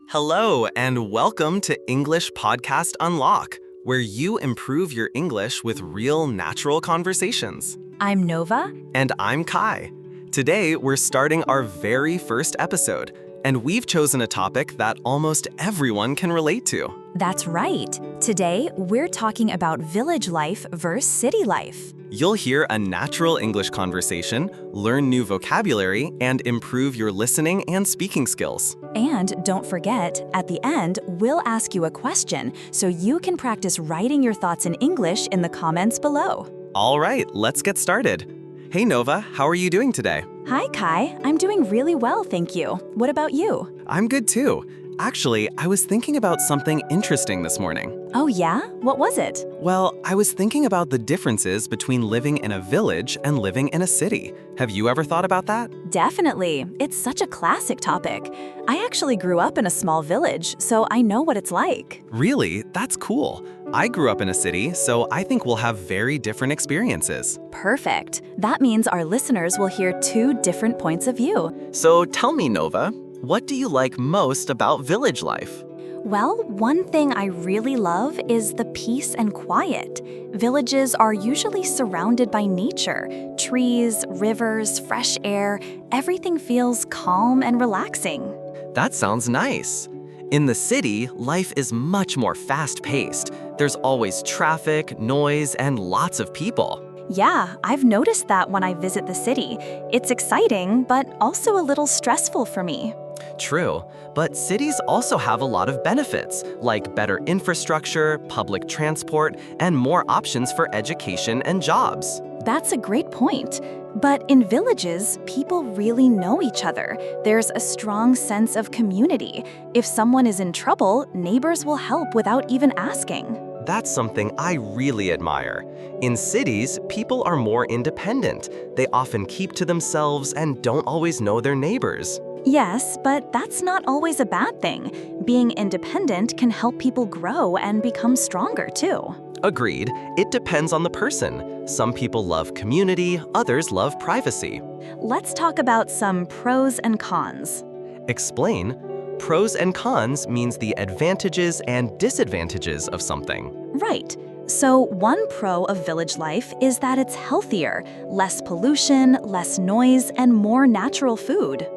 Hello, and welcome to English Podcast Unlock, where you improve your English with real, natural conversations. I'm Nova. And I'm Kai. Today, we're starting our very first episode, and we've chosen a topic that almost everyone can relate to. That's right. Today, we're talking about village life versus city life. You'll hear a natural English conversation, learn new vocabulary, and improve your listening and speaking skills. And don't forget, at the end, we'll ask you a question so you can practice writing your thoughts in English in the comments below. All right, let's get started. Hey Nova, how are you doing today? Hi Kai, I'm doing really well, thank you. What about you? I'm good too. Actually, I was thinking about something interesting this morning. Oh yeah? What was it? Well, I was thinking about the differences between living in a village and living in a city. Have you ever thought about that? Definitely. It's such a classic topic. I actually grew up in a small village, so I know what it's like. Really? That's cool. I grew up in a city, so I think we'll have very different experiences. Perfect. That means our listeners will hear two different points of view. So tell me, Nova, what do you like most about village life? Well, one thing I really love is the peace and quiet. Villages are usually surrounded by nature, trees, rivers, fresh air. Everything feels calm and relaxing. That sounds nice. In the city, life is much more fast-paced. There's always traffic, noise, and lots of people. Yeah, I've noticed that when I visit the city. It's exciting, but also a little stressful for me. True, but cities also have a lot of benefits, like better infrastructure, public transport, and more options for education and jobs. That's a great point. But in villages, people really know each other. There's a strong sense of community. If someone is in trouble, neighbors will help without even asking. That's something I really admire. In cities, people are more independent. They often keep to themselves and don't always know their neighbors. Yes, but that's not always a bad thing. Being independent can help people grow and become stronger too. Agreed. It depends on the person. Some people love community, others love privacy. Let's talk about some pros and cons. Explain. Pros and cons means the advantages and disadvantages of something. Right. So one pro of village life is that it's healthier, less pollution, less noise, and more natural food.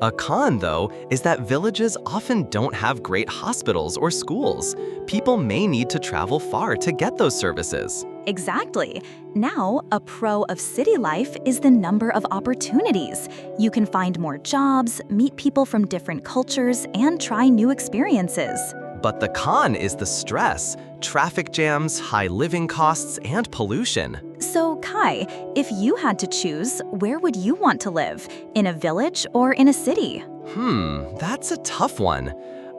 A con, though, is that villages often don't have great hospitals or schools. People may need to travel far to get those services. Exactly. Now, a pro of city life is the number of opportunities. You can find more jobs, meet people from different cultures, and try new experiences. But the con is the stress, traffic jams, high living costs, and pollution. So, Kai, if you had to choose, where would you want to live? In a village or in a city? That's a tough one.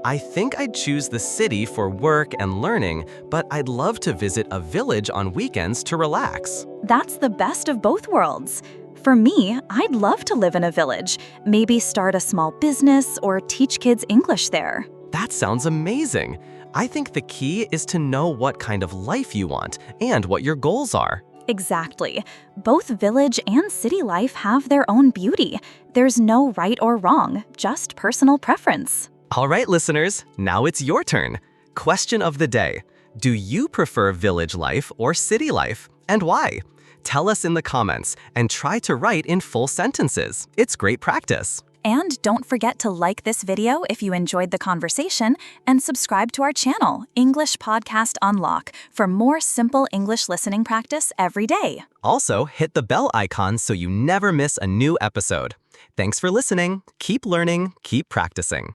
I think I'd choose the city for work and learning, but I'd love to visit a village on weekends to relax. That's the best of both worlds. For me, I'd love to live in a village, maybe start a small business or teach kids English there. That sounds amazing. I think the key is to know what kind of life you want and what your goals are. Exactly. Both village and city life have their own beauty. There's no right or wrong, just personal preference. All right, listeners, now it's your turn. Question of the day. Do you prefer village life or city life, and why? Tell us in the comments and try to write in full sentences. It's great practice. And don't forget to like this video if you enjoyed the conversation and subscribe to our channel, English Podcast Unlock, for more simple English listening practice every day. Also, hit the bell icon so you never miss a new episode. Thanks for listening. Keep learning, keep practicing.